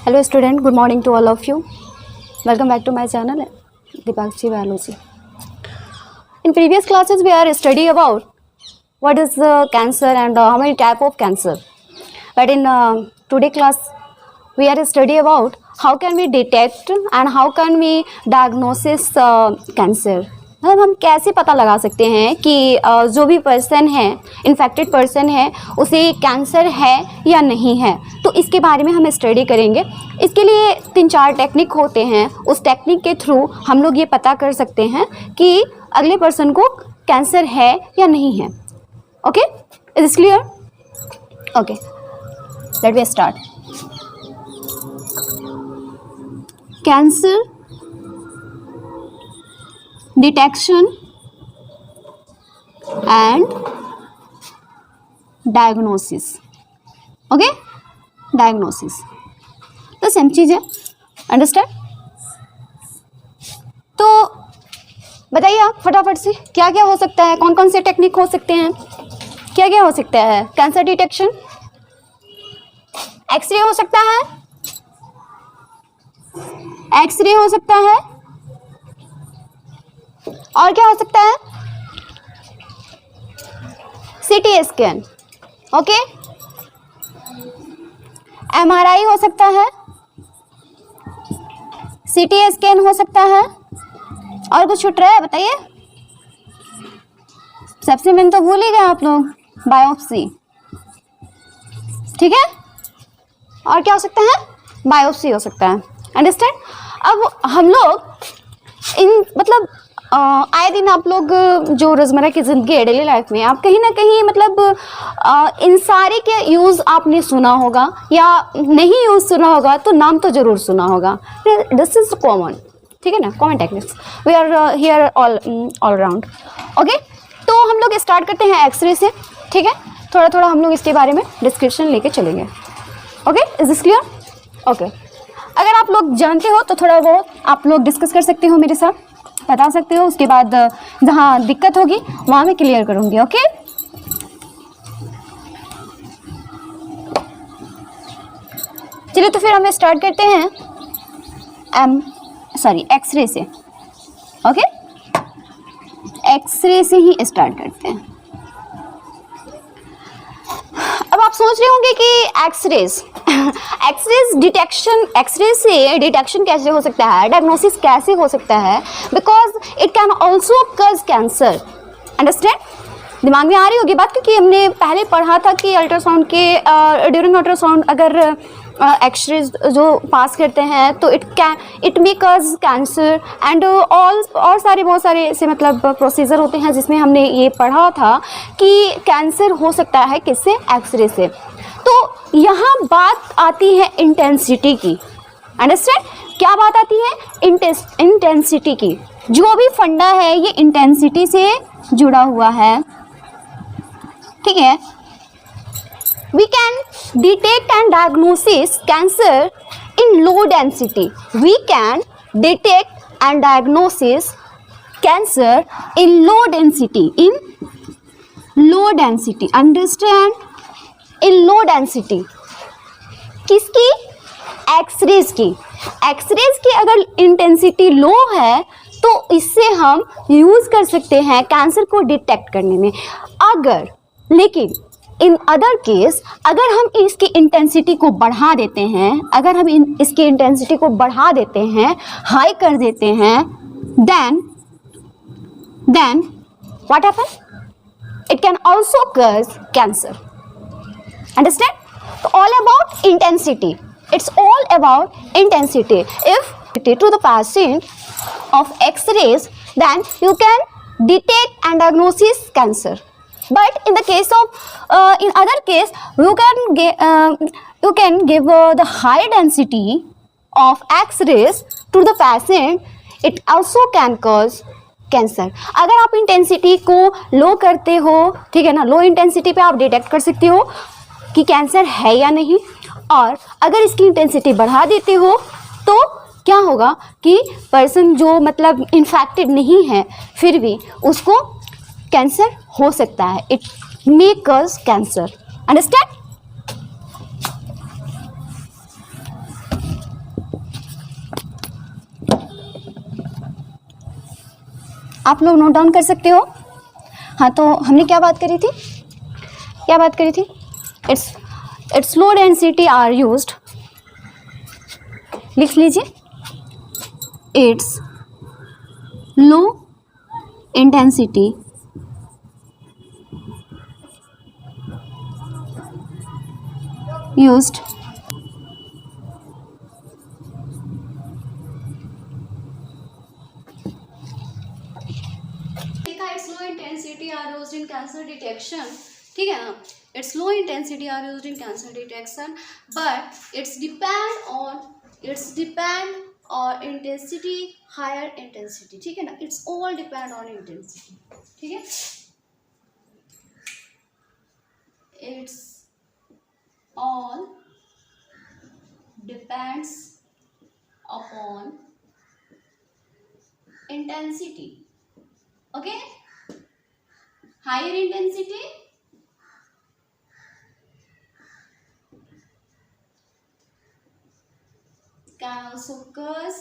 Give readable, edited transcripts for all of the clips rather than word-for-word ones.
Hello student, good morning to all of you. Welcome back to my channel Dipakshi Biology. In previous classes we are studying about what is cancer and how many type of cancer. But in today class we are studying about how can we detect and how can we diagnosis cancer. मतलब हम कैसे पता लगा सकते हैं कि जो भी पर्सन है इन्फेक्टेड पर्सन है उसे कैंसर है या नहीं है, तो इसके बारे में हम स्टडी करेंगे। इसके लिए 3-4 टेक्निक होते हैं, उस टेक्निक के थ्रू हम लोग ये पता कर सकते हैं कि अगले पर्सन को कैंसर है या नहीं है। Okay, is this clear? Okay, let we start. Cancer detection and diagnosis. Okay, diagnosis तो सेम चीज़ है, अंडरस्टैंड? तो बताइए आप फटाफट से क्या क्या हो सकता है, कौन कौन से टेक्निक हो सकते हैं, क्या क्या हो सकता है? कैंसर डिटेक्शन, एक्सरे हो सकता है, एक्सरे हो सकता है, और क्या हो सकता है? सीटी स्कैन, ओके, एमआरआई हो सकता है, सीटी स्कैन हो सकता है, और कुछ छूट रहा है बताइए? सबसे मेन तो भूल ही गए आप लोग, बायोप्सी। ठीक है, और क्या हो सकता है? बायोप्सी हो सकता है, अंडरस्टैंड? अब हम लोग इन मतलब आए दिन आप लोग जो रोज़मर्रा की ज़िंदगी है, डेली लाइफ में आप कहीं ना कहीं मतलब इन सारे के यूज़ आपने सुना होगा या नहीं यूज़ सुना होगा तो नाम तो ज़रूर सुना होगा। दिस इज़ कॉमन, ठीक है ना, common techniques. We are here all round. Okay, तो हम लोग स्टार्ट करते हैं एक्सरे से, ठीक है? थोड़ा थोड़ा हम लोग इसके बारे में डिस्क्रिप्शन लेके चलेंगे। Okay, is this clear? Okay, अगर आप लोग जानते हो तो थोड़ा बहुत आप लोग डिस्कस कर सकते हो, मेरे साथ बता सकते हो, उसके बाद जहाँ दिक्कत होगी वहाँ मैं क्लियर करूँगी। ओके, चलिए तो फिर हम स्टार्ट करते हैं एक्सरे से। ओके, एक्सरे से ही स्टार्ट करते हैं। अब आप सोच रहे होंगे कि एक्सरेज डिटेक्शन, एक्सरे से डिटेक्शन कैसे हो सकता है, डायग्नोसिस कैसे हो सकता है? Because it can also cause cancer, understand? दिमाग में आ रही होगी बात, क्योंकि हमने पहले पढ़ा था कि अल्ट्रासाउंड के ड्यूरिंग अल्ट्रासाउंड अगर एक्सरेज जो पास करते हैं तो it may cause cancer and और सारे बहुत सारे ऐसे मतलब प्रोसीजर होते हैं जिसमें हमने ये पढ़ा था कि कैंसर हो सकता है किससे? एक्सरे से। तो यहाँ बात आती है इंटेंसिटी की, अंडरस्टैंड? क्या बात आती है? इंटेंसिटी की। जो भी फंडा है ये इंटेंसिटी से जुड़ा हुआ है, ठीक है? We can detect and diagnosis cancer in low density. We can detect and diagnosis cancer in low density. In low density, understand? In low density. किसकी? एक्सरेज की। एक्सरेज की अगर इंटेंसिटी लो है तो इससे हम यूज़ कर सकते हैं कैंसर को डिटेक्ट करने में। अगर लेकिन इन अदर केस अगर हम इसकी इंटेंसिटी को बढ़ा देते हैं, अगर हम इसकी इंटेंसिटी को बढ़ा देते हैं, हाई कर देते हैं, then what happen? It can also cause cancer, understand? तो all about intensity, it's all about intensity. If to the patient of X-rays, then you can detect and diagnosis cancer. But in the case of in other case you can give the high density of X-rays to the patient. It also can cause cancer. अगर आप intensity को लो करते हो, ठीक है ना, low intensity पे आप डिटेक्ट कर सकते हो कि कैंसर है या नहीं, और अगर इसकी इंटेंसिटी बढ़ा देते हो तो क्या होगा कि पर्सन जो मतलब इन्फेक्टेड नहीं है फिर भी उसको कैंसर हो सकता है। It may cause cancer, understand? आप लोग नोट डाउन कर सकते हो। हाँ, तो हमने क्या बात करी थी, क्या बात करी थी? It's low density are used, लिख लीजिए, इट्स लो इंटेंसिटी used देखा, it's low intensity are used in cancer detection, ठीक है ना। It's low intensity are used in cancer detection, but it's depend और इंटेंसिटी, हायर इंटेंसिटी, ठीक है ना। It's all depend on intensity, ठीक है। It's all depends upon intensity, okay. Higher intensity can also cause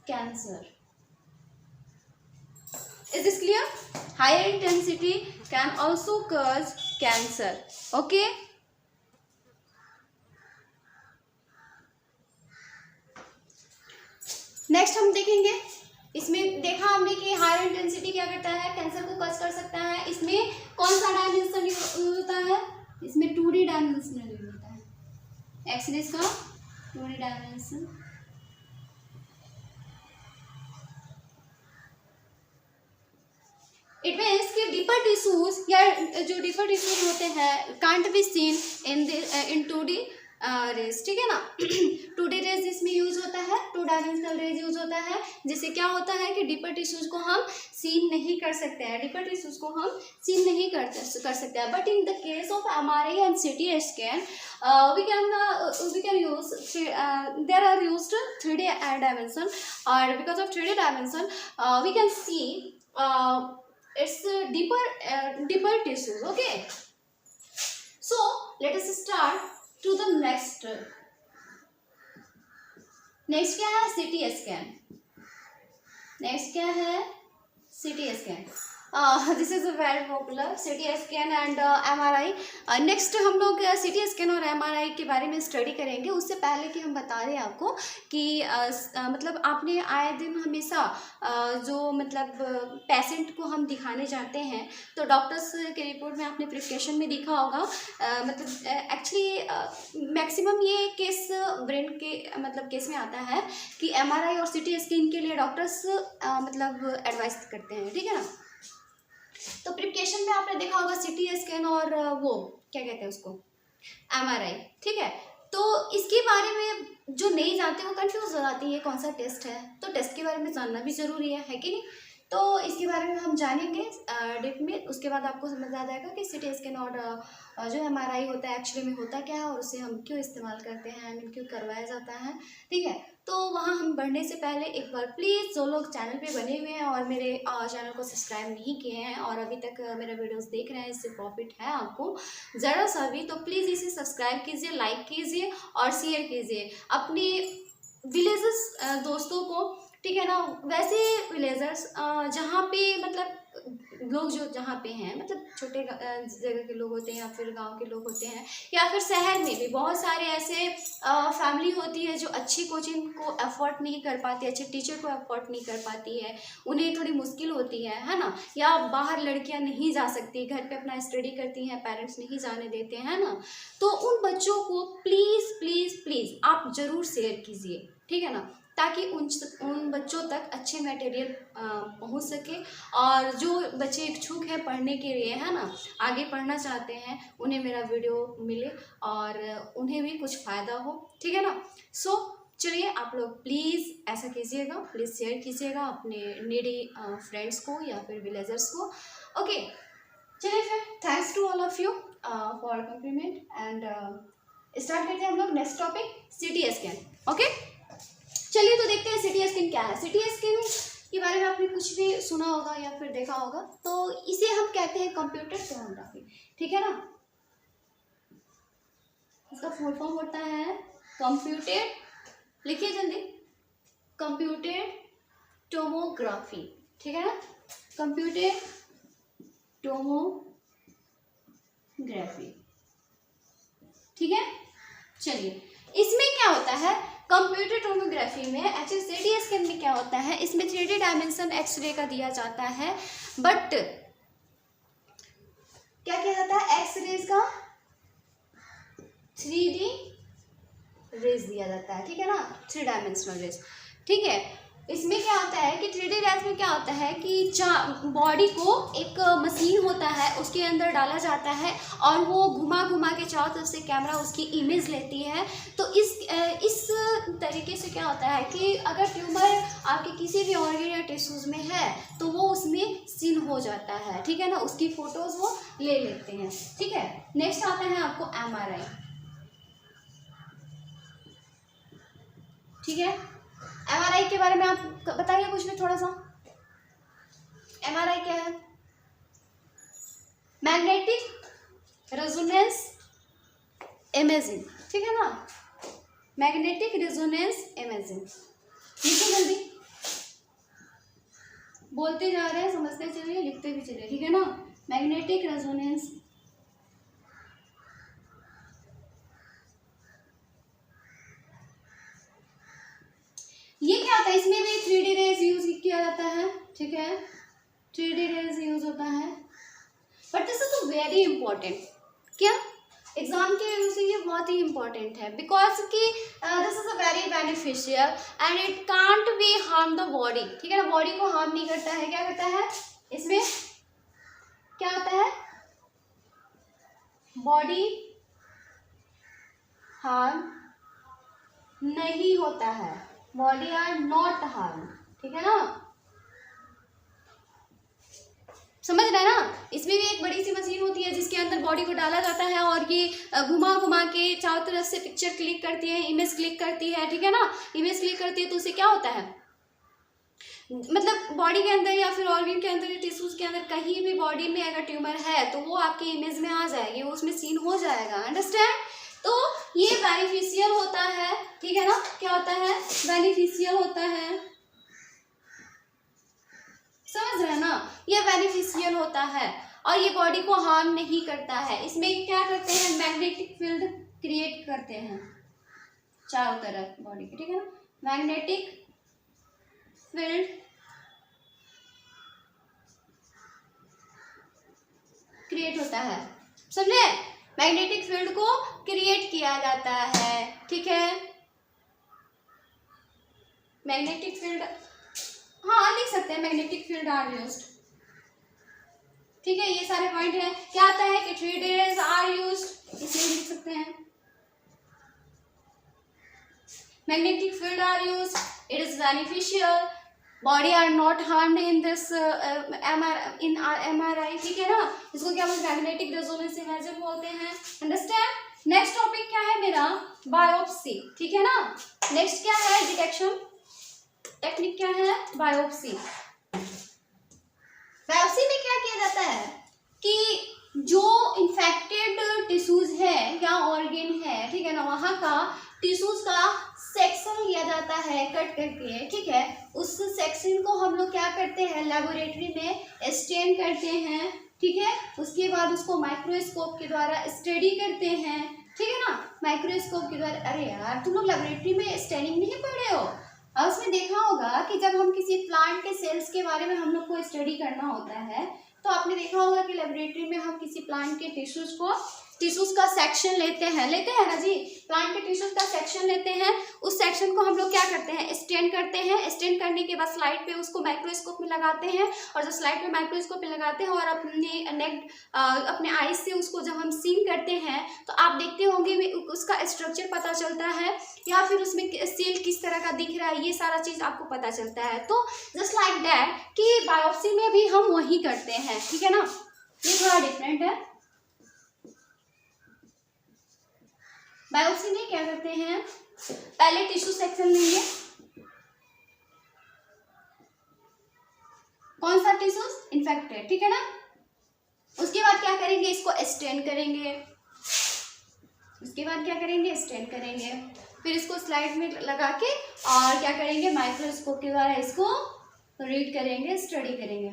cancer. Is this clear? Higher intensity can also cause cancer, okay. Next हम देखेंगे, इसमें देखा हमने कि हायर इंटेंसिटी क्या करता है, कैंसर को कॉज कर सकता है। इसमें कौन सा डायमेंशन यूज होता है, इसमें 2D डायमेंशन यूज होता है, एक्सरेज का 2D डायमेंशन। इट मीन्स कि डीपर टिश्यूज या जो डीपर टिश्यूज होते हैं can't be seen in 2D rays, ठीक है ना। 2D रेज इसमें यूज होता है, 2 डायमेंशनल रेज यूज होता है, जिससे क्या होता है कि डीपर टिश्यूज को हम सीन नहीं कर सकते हैं, डीपर टिश्यूज को हम सीन नहीं कर सकते हैं। But in the case of MRI and CT scan we can use there are used 3D dimension, or because of 3D dimension we can see it's deeper tissues, okay. So let us start to the next क्या है, CT scan. Next क्या है, CT scan. This is very popular, CT scan and MRI। Next हम लोग CT scan और MRI के बारे में स्टडी करेंगे। उससे पहले कि हम बता रहे हैं आपको कि मतलब आपने आए दिन हमेशा जो मतलब पेशेंट को हम दिखाने जाते हैं तो डॉक्टर्स के रिपोर्ट में आपने प्रिस्क्रिप्शन में देखा होगा, मतलब एक्चुअली मैक्सिमम ये केस ब्रेन के मतलब केस में आता है कि MRI और CT स्कैन के लिए डॉक्टर्स मतलब एडवाइस करते हैं, ठीक है ना। तो प्रिपरेशन में आपने देखा होगा CT स्कैन और वो क्या कहते हैं उसको, MRI, ठीक है। तो इसके बारे में जो नहीं जानते वो कंफ्यूज हो जाती है कौन सा टेस्ट है, तो टेस्ट के बारे में जानना भी ज़रूरी है कि नहीं। तो इसके बारे में हम जानेंगे डीप में, उसके बाद आपको समझ आ जाएगा कि CT स्कैन और जो MRI होता है एक्चुअली में होता क्या है और उसे हम क्यों इस्तेमाल करते हैं, क्यों करवाया जाता है, ठीक है। तो वहाँ हम बढ़ने से पहले एक बार प्लीज़ जो लोग चैनल पे बने हुए हैं और मेरे चैनल को सब्सक्राइब नहीं किए हैं और अभी तक मेरा वीडियोस देख रहे हैं, इससे प्रॉफिट है आपको ज़रा सा भी, तो प्लीज़ इसे सब्सक्राइब कीजिए, लाइक कीजिए और शेयर कीजिए अपनी विलेजर्स दोस्तों को, ठीक है ना। वैसे विलेजर्स जहाँ पे मतलब लोग जो जहाँ पे हैं मतलब छोटे जगह के लोग होते हैं या फिर गांव के लोग होते हैं या फिर शहर में भी बहुत सारे ऐसे फैमिली होती है जो अच्छी कोचिंग को अफोर्ड नहीं कर पाती, अच्छे टीचर को अफोर्ड नहीं कर पाती है, उन्हें थोड़ी मुश्किल होती है ना। या बाहर लड़कियां नहीं जा सकती, घर पे अपना स्टडी करती हैं, पेरेंट्स नहीं जाने देते हैं ना। तो उन बच्चों को प्लीज़ प्लीज़ प्लीज़ आप ज़रूर शेयर कीजिए, ठीक है ना, ताकि उन बच्चों तक अच्छे मटेरियल पहुंच सके और जो बच्चे इच्छुक हैं पढ़ने के लिए, है ना, आगे पढ़ना चाहते हैं, उन्हें मेरा वीडियो मिले और उन्हें भी कुछ फ़ायदा हो, ठीक है ना। सो चलिए आप लोग प्लीज़ ऐसा कीजिएगा, प्लीज़ शेयर कीजिएगा अपने नीडी फ्रेंड्स को या फिर विलेजर्स को, ओके। चलिए फिर thanks to all of you for compliment and start करते हैं हम लोग next topic, CT scan, okay. चलिए तो देखते हैं CT स्कैन क्या है। CT स्कैन के बारे में आपने कुछ भी सुना होगा या फिर देखा होगा, तो इसे हम कहते हैं कंप्यूटर टोमोग्राफी, ठीक है ना। इसका फुल फॉर्म होता है कंप्यूटेड लिखिए जल्दी, कंप्यूटेड टोमोग्राफी, ठीक है ना, कंप्यूटेड टोमोग्राफी, ठीक है। चलिए, इसमें क्या होता है, कंप्यूटर टोमोग्राफी में एक्चुअली सीटी स्कैन में क्या होता है, इसमें 3D डायमेंशन एक्सरे का दिया जाता है, बट क्या किया जाता है, एक्सरेज का 3D रेज दिया जाता है, ठीक है ना, 3 डायमेंशनल रेज, ठीक है। इसमें क्या होता है कि 3D रेज में क्या होता है कि बॉडी को एक मशीन होता है उसके अंदर डाला जाता है और वो घुमा घुमा के चारों तरफ से कैमरा उसकी इमेज लेती है। तो इस तरीके से क्या होता है कि अगर ट्यूमर आपके किसी भी ऑर्गन या टिश्यूज में है तो वो उसमें सीन हो जाता है, ठीक है ना, उसकी फोटोज वो ले लेते हैं, ठीक है। नेक्स्ट आता है आपको MRI, ठीक है। MRI के बारे में आप बताइए कुछ भी थोड़ा सा, MRI क्या है, मैग्नेटिक रेजोनेंस इमेजिंग, ठीक है ना, मैग्नेटिक रेजोनेंस इमेजिंग, लिखिए जल्दी, बोलते जा रहे हैं, समझते चलिए, लिखते भी चलिए, ठीक है ना, मैग्नेटिक रेजोनेंस ये क्या होता है, इसमें भी 3D रेज यूज किया जाता है, ठीक है, 3D रेज यूज होता है, but this is very important, क्या एग्जाम के वजह से ये बहुत ही इंपॉर्टेंट है, बिकॉज कि this is a very beneficial and it can't be harm the body, ठीक है ना, बॉडी को हार्म नहीं करता है, क्या करता है, इसमें क्या होता है, बॉडी हार्म नहीं होता है, बॉडी आर नॉट हार्म, ठीक है ना, समझ रहे हैं ना। इसमें भी एक बड़ी सी मशीन होती है जिसके अंदर बॉडी को डाला जाता है और ये घुमा घुमा के चारों तरफ से पिक्चर क्लिक करती है, इमेज क्लिक करती है, ठीक है ना, इमेज क्लिक करती है तो उससे क्या होता है, मतलब बॉडी के अंदर या फिर ऑर्गन के अंदर या टिश्यूज के अंदर कहीं भी बॉडी में अगर ट्यूमर है तो वो आपके इमेज में आ जाएगी, वो उसमें सीन हो जाएगा, अंडरस्टैंड। तो ये बेनिफिशियल होता है, ठीक है ना, क्या होता है, बेनिफिशियल होता है, समझ रहे हैं ना, ये बेनिफिशियल होता है और ये बॉडी को हार्म नहीं करता है। इसमें क्या करते हैं, मैग्नेटिक फील्ड क्रिएट करते हैं चारों तरफ बॉडी के, ठीक है ना, मैग्नेटिक फील्ड क्रिएट होता है, समझे, मैग्नेटिक फील्ड को क्रिएट किया जाता है, ठीक है, मैग्नेटिक फील्ड, हाँ लिख सकते हैं, मैग्नेटिक फील्ड आर यूज्ड, ठीक है, ये सारे पॉइंट है। क्या आता है कि 3D रेज आर यूज्ड, इसलिए लिख सकते हैं, magnetic field are used, it is beneficial, body are not harmed in this MRI, ठीक है ना, इसको क्या बोलते हैं, मैग्नेटिक रेजोनेंस इमेजिंग बोलते हैं, अंडरस्टैंड। नेक्स्ट टॉपिक क्या है मेरा, बायोप्सी, ठीक है ना, नेक्स्ट क्या है, डिटेक्शन टेक्निक क्या है, बायोप्सी। बायोप्सी में क्या किया जाता है कि जो इन्फेक्टेड टिश्यूज है या ऑर्गन है, ठीक है ना, वहाँ का टिश्यूज का सेक्शन लिया जाता है कट करके, ठीक है, उस सेक्शन को हम लोग क्या करते हैं, लेबोरेटरी में स्टेन करते हैं, ठीक है, उसके बाद उसको माइक्रोस्कोप के द्वारा स्टडी करते हैं, ठीक है ना, माइक्रोस्कोप के द्वारा। अरे यार तुम लोग लेबोरेटरी में स्टेनिंग नहीं पढ़े हो, और उसमें देखा होगा कि जब हम किसी प्लांट के सेल्स के बारे में हम लोग को स्टडी करना होता है तो आपने देखा होगा कि लेबोरेटरी में हम किसी प्लांट के टिश्यूज का सेक्शन लेते हैं ना जी, प्लांट के टिश्यूज का सेक्शन लेते हैं, उस सेक्शन को हम लोग क्या करते हैं, स्टेन करते हैं, स्टेन करने के बाद स्लाइड पे उसको माइक्रोस्कोप में लगाते हैं, और जब स्लाइड पे माइक्रोस्कोप में लगाते हैं और अपने आईज से उसको जब हम सीन करते हैं तो आप देखते होंगे उसका स्ट्रक्चर पता चलता है या फिर उसमें सेल किस तरह का दिख रहा है, ये सारा चीज़ आपको पता चलता है। तो जस्ट लाइक दैट कि बायोप्सी में भी हम वही करते हैं, ठीक है ना, ये थोड़ा डिफरेंट है। बायोप्सी में क्या करते हैं, पहले टिश्यू सेक्शन लेंगे, कौन सा टिश्यूज, इन्फेक्टेड, ठीक है ना, उसके बाद क्या करेंगे, इसको स्टेन करेंगे, उसके बाद क्या करेंगे, स्टेन करेंगे, फिर इसको स्लाइड में लगा के और क्या करेंगे, माइक्रोस्कोप के द्वारा इसको रीड करेंगे, स्टडी करेंगे।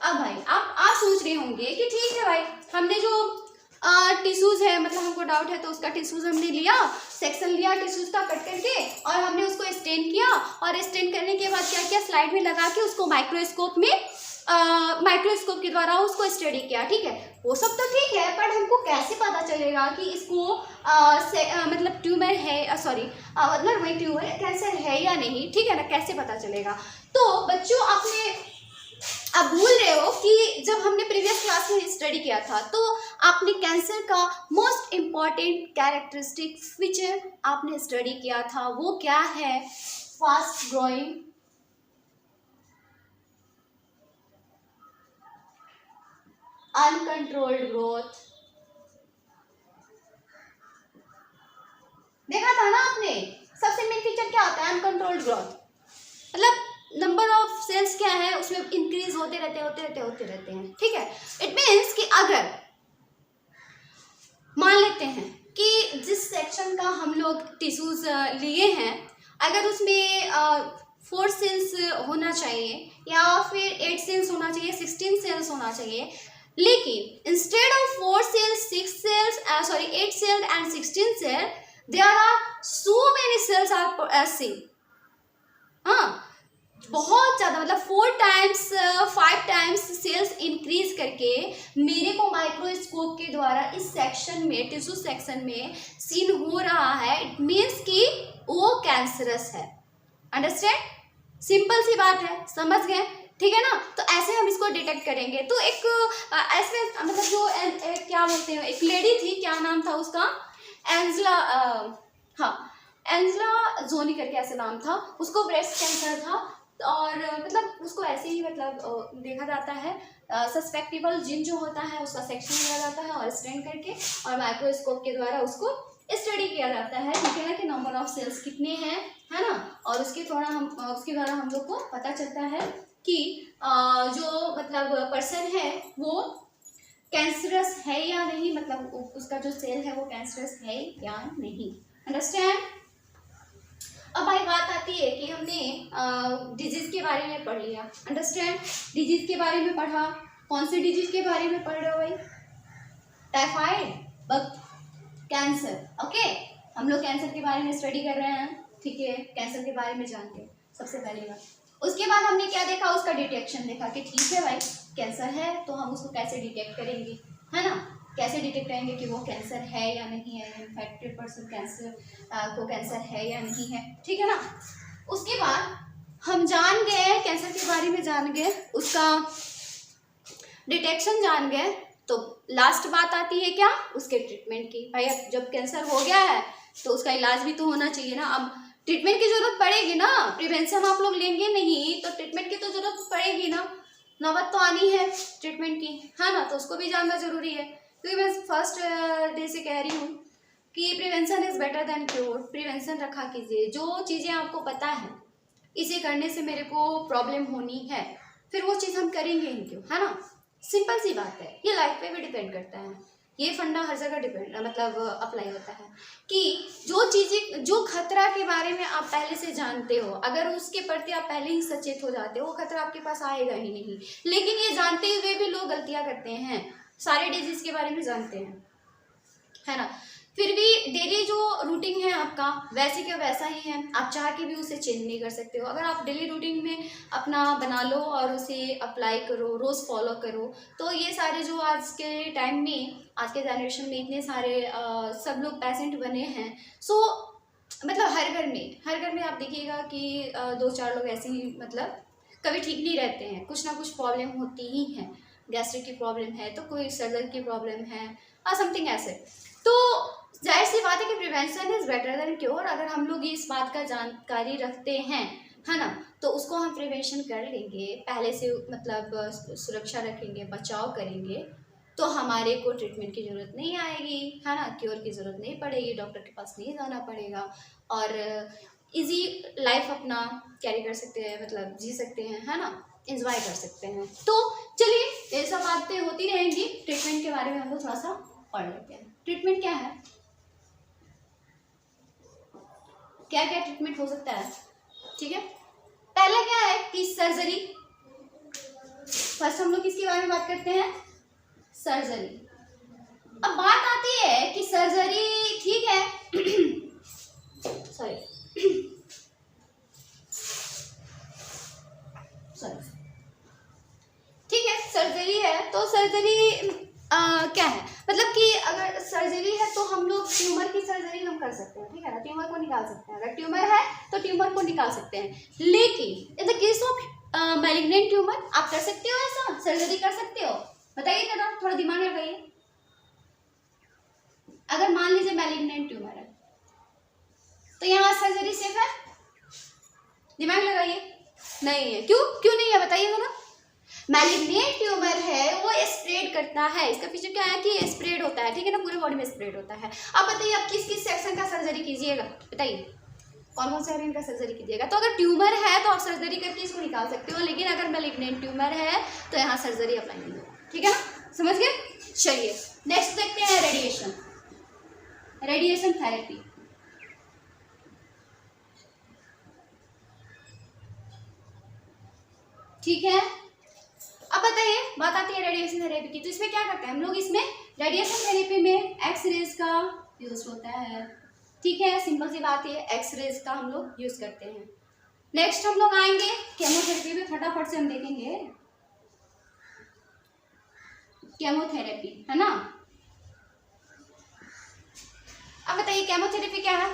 अब भाई आप सोच रहे होंगे कि ठीक है भाई, हमने जो टिश्यूज है, मतलब हमको डाउट है तो उसका टिश्यूज हमने लिया, सेक्शन लिया टिश्यूज का कट करके, और हमने उसको स्टेन किया, और स्टेन करने के बाद क्या किया, स्लाइड में लगा के उसको माइक्रोस्कोप में माइक्रोस्कोप के द्वारा उसको स्टडी किया। ठीक है, वो सब तो ठीक है, पर हमको कैसे पता चलेगा कि इसको मतलब ट्यूमर है, सॉरी मतलब वही ट्यूमर कैंसर है या नहीं, ठीक है ना, कैसे पता चलेगा। तो बच्चों आप भूल रहे हो कि जब हमने प्रीवियस क्लास में स्टडी किया था तो आपने कैंसर का मोस्ट इम्पॉर्टेंट कैरेक्टरिस्टिक फीचर आपने स्टडी किया था, वो क्या है, फास्ट ग्रोइंग, अनकंट्रोल्ड ग्रोथ। देखा था ना आपने, सबसे मेन फीचर क्या होता है, अनकंट्रोल्ड ग्रोथ, मतलब नंबर ऑफ सेल्स क्या है उसमें इंक्रीज होते रहते हैं। ठीक है, इट मीन्स कि अगर मान लेते हैं कि जिस सेक्शन का हम लोग टिश्यूज लिए हैं, अगर उसमें 4 सेल्स होना चाहिए या फिर 8 सेल्स होना चाहिए, 16 सेल्स होना चाहिए, लेकिन instead of 4 cells 6 cells 8 cells and 16 cell, there are so many cells are seen। हाँ, बहुत ज़्यादा, मतलब 4 टाइम्स 5 टाइम्स सेल्स इंक्रीज करके मेरे को माइक्रोस्कोप के द्वारा इस सेक्शन में, टिश्यू सेक्शन में सीन हो रहा है। इट मीन्स कि वो कैंसरस है। अंडरस्टैंड, सिंपल सी बात है, समझ गए, ठीक है ना। तो ऐसे हम इसको डिटेक्ट करेंगे। तो एक ऐसे मतलब जो क्या बोलते हैं, एक लेडी थी, क्या नाम था उसका, एंजेला, हाँ एंजेला जोनी करके ऐसे नाम था, उसको ब्रेस्ट कैंसर था, और मतलब उसको ऐसे ही मतलब देखा जाता है, सस्पेक्टेबल जिन जो होता है उसका सेक्शन लिया जाता है और स्टेन करके और माइक्रोस्कोप के द्वारा उसको स्टडी किया जाता है, ठीक है ना, कि नंबर ऑफ सेल्स कितने हैं, है ना, और उसके द्वारा हम लोग को पता चलता है कि जो मतलब पर्सन है वो कैंसरस है या नहीं, मतलब उसका जो सेल है वो कैंसरस है या नहीं। अंडरस्टैंड। अब भाई बात आती है कि हमने डिजीज के बारे में पढ़ लिया। अंडरस्टैंड, डिजीज के बारे में पढ़ा। कौन से डिजीज के बारे में पढ़ रहे हो भाई, टाइफाइड, कैंसर। ओके, हम लोग कैंसर के बारे में स्टडी कर रहे हैं, ठीक है, कैंसर के बारे में जानते हैं सबसे पहली बात। उसके बाद हमने क्या देखा, उसका डिटेक्शन देखा कि ठीक है भाई कैंसर है, तो हम उसको कैसे डिटेक्ट करेंगे, है ना, कैसे डिटेक्ट करेंगे कि वो कैंसर है या नहीं है, इन्फेक्टेड पर्सन कैंसर को कैंसर है या नहीं है, ठीक है ना। उसके बाद हम जान गए, कैंसर के बारे में जान गए, उसका डिटेक्शन जान गए, तो लास्ट बात आती है क्या, उसके ट्रीटमेंट की। भाई अब जब कैंसर हो गया है तो उसका इलाज भी तो होना चाहिए ना। अब ट्रीटमेंट की जरूरत पड़ेगी ना, प्रिवेंशन आप लोग लेंगे नहीं तो ट्रीटमेंट की तो जरूरत पड़ेगी ना, नौबत तो आनी है ट्रीटमेंट की, है ना, तो उसको भी जानना जरूरी है। क्योंकि मैं फर्स्ट डे से कह रही हूँ कि prevention is better than cure. Prevention रखा कीजिए, जो चीज़ें आपको पता है इसे करने से मेरे को प्रॉब्लम होनी है, फिर वो चीज़ हम करेंगे ही क्यों, है ना। सिंपल सी बात है, ये लाइफ पे भी डिपेंड करता है, ये फंडा हर जगह डिपेंड मतलब अप्लाई होता है कि जो चीज़ें, जो खतरा के बारे में आप पहले से जानते हो, अगर उसके प्रति आप पहले ही सचेत हो जाते हो, वो खतरा आपके पास आएगा ही नहीं। लेकिन ये जानते हुए भी लोग गलतियाँ करते हैं, सारे डिजीज़ के बारे में जानते हैं, है ना, फिर भी डेली जो रूटीन है आपका वैसे के वैसा ही है, आप चाह के भी उसे चेंज नहीं कर सकते हो। अगर आप डेली रूटीन में अपना बना लो और उसे अप्लाई करो, रोज़ फॉलो करो, तो ये सारे जो आज के टाइम में, आज के जनरेशन में इतने सारे सब लोग पेशेंट बने हैं, सो मतलब हर घर में आप देखिएगा कि 2-4 लोग ऐसे ही मतलब कभी ठीक नहीं रहते हैं, कुछ ना कुछ प्रॉब्लम होती ही है, गैस्ट्रिक की प्रॉब्लम है तो कोई सर्जरी की प्रॉब्लम है और समथिंग ऐसे। तो जाहिर सी बात है कि prevention is better than cure. अगर हम लोग इस बात का जानकारी रखते हैं, है ना, तो उसको हम प्रिवेंशन कर लेंगे, पहले से मतलब सुरक्षा रखेंगे, बचाव करेंगे, तो हमारे को ट्रीटमेंट की ज़रूरत नहीं आएगी, है ना, क्योर की ज़रूरत नहीं पड़ेगी, डॉक्टर के पास नहीं जाना पड़ेगा और इजी लाइफ अपना कैरी कर सकते हैं, मतलब जी सकते हैं, है ना, इंजॉय कर सकते हैं। तो चलिए ये सब बातें होती रहेंगी, ट्रीटमेंट के बारे में हम लोग थोड़ा सा पढ़ लेते हैं। ट्रीटमेंट क्या है, क्या क्या ट्रीटमेंट हो सकता है, ठीक है। पहला क्या है कि सर्जरी। फर्स्ट हम लोग किसके बारे में बात करते हैं, सर्जरी। अब बात आती है कि सर्जरी ठीक है सॉरी ठीक है, सर्जरी है तो सर्जरी क्या है, मतलब कि अगर सर्जरी है तो हम लोग ट्यूमर की सर्जरी हम कर सकते हैं, ठीक है ना, ट्यूमर को निकाल सकते हैं। अगर ट्यूमर है तो ट्यूमर को निकाल सकते हैं, लेकिन in the case of malignant tumour आप कर सकते हो ऐसा, सर्जरी कर सकते हो, बताइए जरा, थोड़ा दिमाग लगाइए। अगर मान लीजिए मैलिग्नेंट ट्यूमर है तो यहाँ सर्जरी सेफ है, दिमाग लगाइए। नहीं है, क्यों क्यों नहीं है बताइए ना। मैलिग्नेंट ट्यूमर है वो स्प्रेड करता है, इसका फीचर क्या है कि स्प्रेड होता है, ठीक है ना, पूरे बॉडी में स्प्रेड होता है। अब बताइए आप किस किस सेक्शन का सर्जरी कीजिएगा, बताइए कौन कौन से ऑर्गन का सर्जरी कीजिएगा। तो अगर ट्यूमर है तो आप सर्जरी करके इसको निकाल सकते हो, लेकिन अगर मैलिग्नेंट ट्यूमर है तो यहाँ सर्जरी अप्लाई नहीं होगा, ठीक है ना, समझ गए। चलिए नेक्स्ट देखते हैं रेडिएशन, रेडिएशन थेरेपी। ठीक है, अब बताइए बात आती है रेडिएशन थेरेपी की, तो इसमें क्या करते हैं हम लोग, इसमें रेडिएशन थेरेपी में एक्स रेज का यूज होता है, ठीक है, सिंपल सी बात है, एक्स रेज का हम लोग यूज करते हैं। नेक्स्ट हम लोग आएंगे केमोथेरेपी में, फटाफट से हम देखेंगे केमोथेरेपी, है ना। अब बताइए केमोथेरेपी क्या है।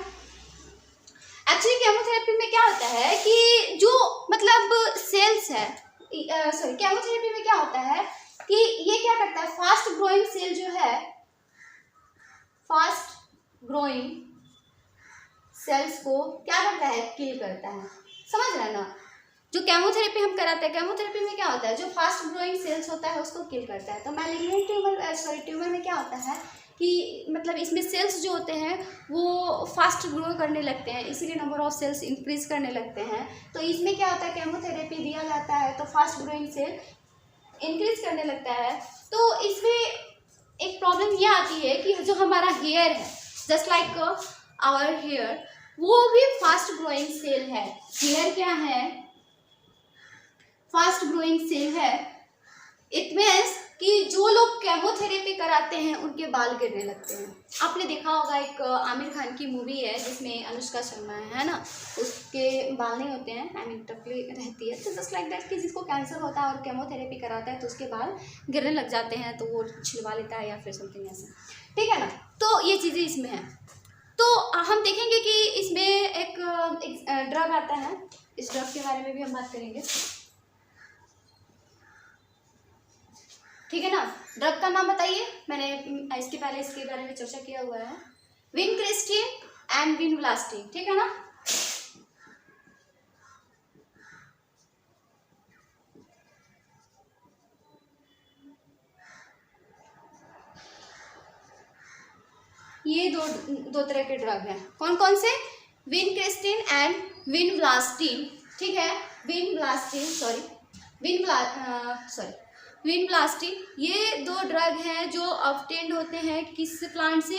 एक्चुअली केमोथेरेपी में क्या होता है कि जो मतलब सेल्स है, सॉरी, केमोथेरेपी में क्या होता है कि ये क्या करता है, फास्ट ग्रोइंग सेल जो है, फास्ट ग्रोइंग सेल्स को क्या करता है, किल करता है, समझ रहे हैं ना। जो केमोथेरेपी हम कराते हैं, केमोथेरेपी में क्या होता है, जो फास्ट ग्रोइंग सेल्स होता है उसको किल करता है। तो मैलिग्नेंट ट्यूमर, सॉरी, ट्यूमर में क्या होता है कि मतलब इसमें सेल्स जो होते हैं वो फास्ट ग्रो करने लगते हैं, इसीलिए नंबर ऑफ सेल्स इंक्रीज करने लगते हैं। तो इसमें क्या होता है, केमोथेरेपी दिया जाता है तो फास्ट ग्रोइंग सेल इंक्रीज करने लगता है। तो इसमें एक प्रॉब्लम ये आती है कि जो हमारा हेयर है, जस्ट लाइक आवर हेयर, वो भी फास्ट ग्रोइंग सेल है। हेयर क्या है, फास्ट ग्रोइंग सेल है। इट मीन्स कि जो लोग केमोथेरेपी कराते हैं उनके बाल गिरने लगते हैं। आपने देखा होगा एक आमिर खान की मूवी है जिसमें अनुष्का शर्मा है ना, उसके बाल नहीं होते हैं, आई मीन टकली रहती है। तो जस्ट लाइक दैट कि जिसको कैंसर होता है और केमोथेरेपी कराता है तो उसके बाल गिरने लग जाते हैं, तो वो छिलवा लेता है या फिर समथिंग ऐसा, ठीक है ना। तो ये चीज़ें इसमें हैं। तो हम देखेंगे कि इसमें एक ड्रग आता है, इस ड्रग के बारे में भी हम बात करेंगे, ठीक है ना। ड्रग का नाम बताइए, मैंने इसके पहले इसके बारे में चर्चा किया हुआ है, विनक्रिस्टिन एंड विनब्लास्टिन, ठीक है ना। ये दो तरह के ड्रग हैं, कौन कौन से, विनक्रिस्टिन एंड विनब्लास्टिन, ठीक है, विनब्लास्टिन, ये दो ड्रग हैं जो ऑब्टेन्ड होते हैं किस प्लांट से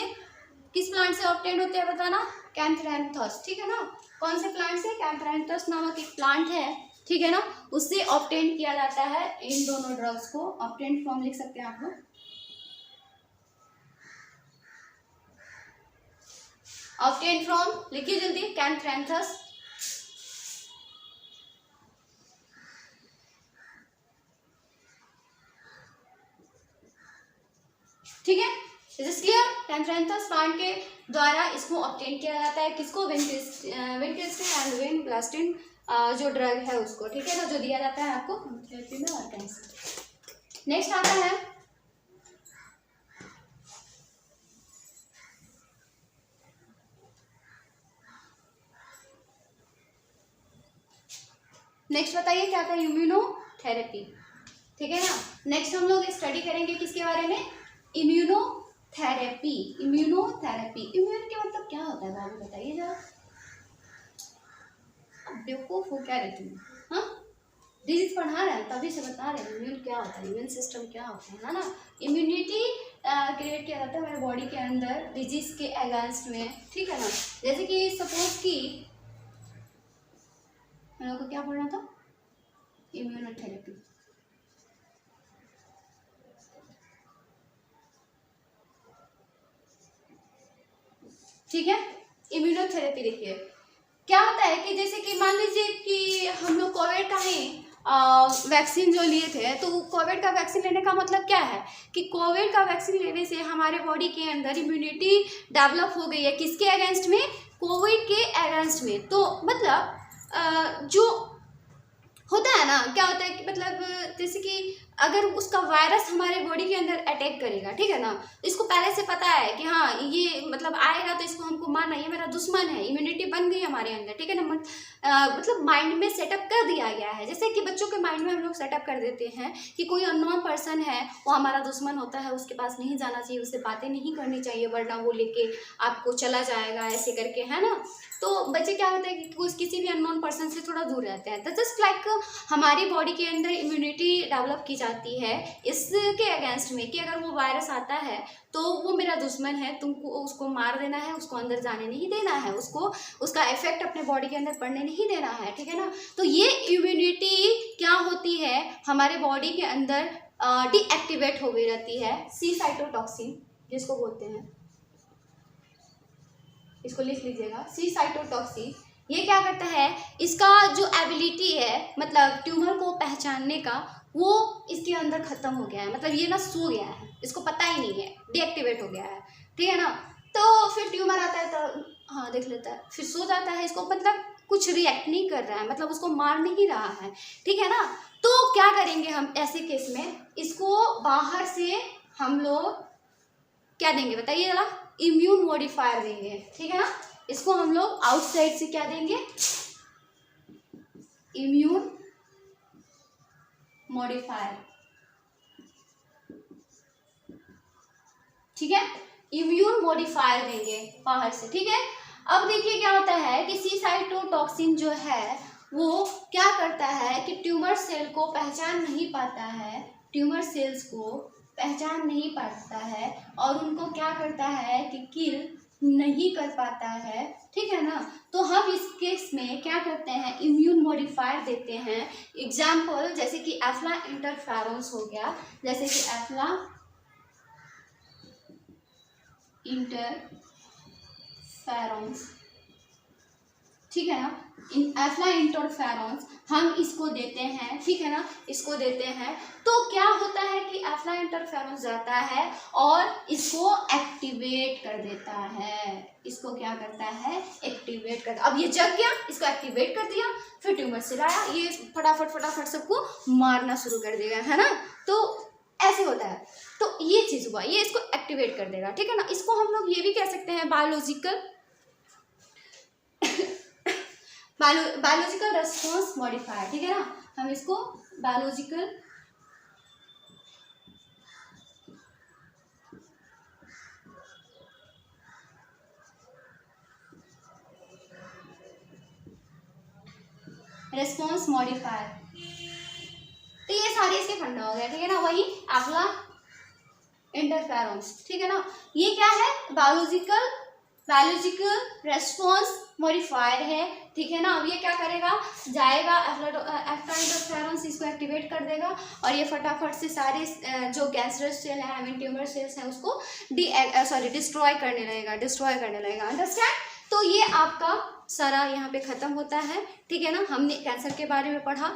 ऑब्टेन्ड होते हैं बताना, कैंथरैंथस, ठीक है ना। कौन से प्लांट से, कैंथरैंथस नामक एक प्लांट है, ठीक है ना, उससे ऑब्टेन किया जाता है इन दोनों ड्रग्स को। ऑब्टेन फॉर्म लिख सकते हैं आप लोग, ऑब्टेन फ्रॉम, लिखिए जल्दी, कैंथरैंथस, ठीक है, इज क्लियर। कैंथरैंथस प्लांट के द्वारा इसको ऑब्टेन किया जाता है, किसको, विनक्रिस्टिन एंड विनब्लास्टिन जो ड्रग है उसको, ठीक है ना, जो दिया जाता है आपको थेरेपी में और कैंसर। नेक्स्ट आता है नेक्स्ट बताइए क्या था, इम्यूनोथेरेपी, ठीक है ना। नेक्स्ट हम लोग स्टडी करेंगे किसके बारे में, इम्यूनोथेरेपी। इम्यून के मतलब क्या होता है बाबू बताइए जरा, बेवकूफ हो क्या रहती है, हाँ, डिजीज पढ़ा रहे हैं तभी से बता रहे हैं इम्यून क्या होता है, इम्यून सिस्टम क्या होता है ना। इम्यूनिटी क्रिएट किया जाता है हमारे बॉडी के अंदर डिजीज के अगेंस्ट में, ठीक है ना। जैसे कि सपोज कि हम लोग को क्या पढ़ना था, इम्यूनोथेरेपी, ठीक है। इम्यूनोथेरेपी देखिए क्या होता है कि जैसे कि मान लीजिए कि हम लोग कोविड का ही वैक्सीन जो लिए थे, तो कोविड का वैक्सीन लेने का मतलब क्या है कि कोविड का वैक्सीन लेने से हमारे बॉडी के अंदर इम्यूनिटी डेवलप हो गई है, किसके अगेंस्ट में, कोविड के अगेंस्ट में। तो मतलब जो होता है ना, क्या होता है कि मतलब जैसे कि अगर उसका वायरस हमारे बॉडी के अंदर अटैक करेगा, ठीक है ना, इसको पहले से पता है कि हाँ ये मतलब आएगा तो इसको हमको मारना, ये मेरा दुश्मन है, इम्यूनिटी बन गई हमारे अंदर, ठीक है ना। मतलब माइंड में सेटअप कर दिया गया है। जैसे कि बच्चों के माइंड में हम लोग सेटअप कर देते हैं कि कोई अननोन पर्सन है वो हमारा दुश्मन होता है, उसके पास नहीं जाना चाहिए, उससे बातें नहीं करनी चाहिए वरना वो लेके आपको चला जाएगा, ऐसे करके, है ना। तो बच्चे क्या होता है कि किसी भी अननोन पर्सन से थोड़ा दूर रहते हैं। तो जस्ट लाइक हमारी बॉडी के अंदर इम्यूनिटी डेवलप की जाती है इसके अगेंस्ट में कि अगर वो वायरस आता है तो वो मेरा दुश्मन है, तुमको उसको मार देना है, उसको अंदर जाने नहीं देना है, उसको उसका इफेक्ट अपने बॉडी के अंदर पड़ने नहीं देना है, ठीक है ना। तो ये इम्यूनिटी क्या होती है हमारे बॉडी के अंदर डीएक्टिवेट हो गई रहती है। सी साइटोटॉक्सिन जिसको बोलते हैं, इसको लिख लीजिएगा, सी साइटोटॉक्सिन। ये क्या करता है, इसका जो एबिलिटी है मतलब ट्यूमर को पहचानने का, वो इसके अंदर खत्म हो गया है। मतलब ये ना सो गया है, इसको पता ही नहीं है, डीएक्टिवेट हो गया है, ठीक है ना। तो फिर ट्यूमर आता है तो हाँ देख लेता है, फिर सो जाता है, इसको मतलब कुछ रिएक्ट नहीं कर रहा है, मतलब उसको मार नहीं रहा है, ठीक है ना। तो क्या करेंगे हम ऐसे केस में, इसको बाहर से हम लोग क्या देंगे बताइए जरा, इम्यून मॉडिफायर देंगे, ठीक है ना। इसको हम लोग आउटसाइड से क्या देंगे, इम्यून मॉडिफायर, ठीक है, इम्यून मॉडिफायर देंगे बाहर से, ठीक है। अब देखिए क्या होता है कि सी साइटोटॉक्सिन जो है वो क्या करता है कि ट्यूमर सेल को पहचान नहीं पाता है, ट्यूमर सेल्स को पहचान नहीं पाता है और उनको क्या करता है कि किल नहीं कर पाता है, ठीक है ना। तो हम इस केस में क्या करते हैं, इम्यून मॉडिफायर देते हैं। एग्जाम्पल जैसे कि एफ्ला इंटरफेरोन्स हो गया, जैसे कि एफ्ला इंटरफेरोन्स, ठीक है ना, एफ्ला इंटरफेरोन्स हम इसको देते हैं, ठीक है ना, इसको देते हैं। तो क्या होता है कि एफ्ला इंटरफेरोन्स जाता है और इसको एक्टिवेट कर देता है, इसको क्या करता है, एक्टिवेट कर, अब ये जग गया, इसको एक्टिवेट कर दिया, फिर ट्यूमर से लाया, ये फटाफट सबको मारना शुरू कर देगा, है ना। तो ऐसे होता है। तो ये चीज़ हुआ, ये इसको एक्टिवेट कर देगा, ठीक है ना। इसको हम लोग ये भी कह सकते हैं बायोलॉजिकल रेस्पॉन्स मॉडिफायर, ठीक है ना। हम इसको बायोलॉजिकल रेस्पॉन्स मॉडिफायर, तो ये सारे इसके फंडा हो गया, ठीक है ना। वही एफ्ला इंटरफेरोन्स, ठीक है ना, ये क्या है, बायोलॉजिकल रेस्पॉन्स मॉडिफायर है, ठीक है ना। अब ये क्या करेगा, जाएगा एफ्ला इंटरफेरोन्स इसको एक्टिवेट कर देगा और ये फटाफट से सारे जो कैंसरस सेल है, आई मीन ट्यूमर सेल्स हैं, उसको डिस्ट्रॉय करने लगेगा, अंडरस्टैंड। तो ये आपका सारा यहाँ पे ख़त्म होता है, ठीक है ना। हमने कैंसर के बारे में पढ़ा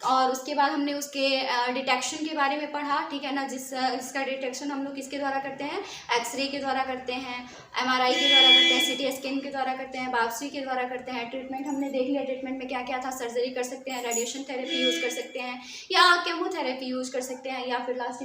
और उसके बाद हमने उसके डिटेक्शन के बारे में पढ़ा, ठीक है ना। जिसका डिटेक्शन हम लोग किसके द्वारा करते हैं, एक्सरे के द्वारा करते हैं, एमआरआई के द्वारा करते हैं, सीटी स्कैन के द्वारा करते हैं, बायोप्सी के द्वारा करते हैं। ट्रीटमेंट हमने देख लिया, ट्रीटमेंट में क्या क्या था, सर्जरी कर सकते हैं, रेडिएशन थेरेपी यूज़ कर सकते हैं या केमोथेरेपी यूज़ कर सकते हैं या फिर लास्ट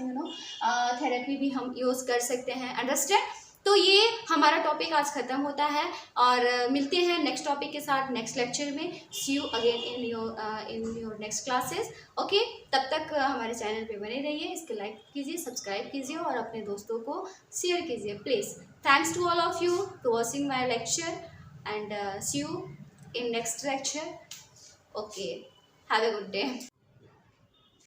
थेरेपी भी हम यूज़ कर सकते हैं, अंडरस्टैंड। तो ये हमारा टॉपिक आज ख़त्म होता है और मिलते हैं नेक्स्ट टॉपिक के साथ नेक्स्ट लेक्चर में। See you again in your next classes, okay. तब तक हमारे चैनल पे बने रहिए, इसके लाइक कीजिए, सब्सक्राइब कीजिए और अपने दोस्तों को शेयर कीजिए please. Thanks to all of you to watching my lecture and see you in next lecture, okay. Have a good day.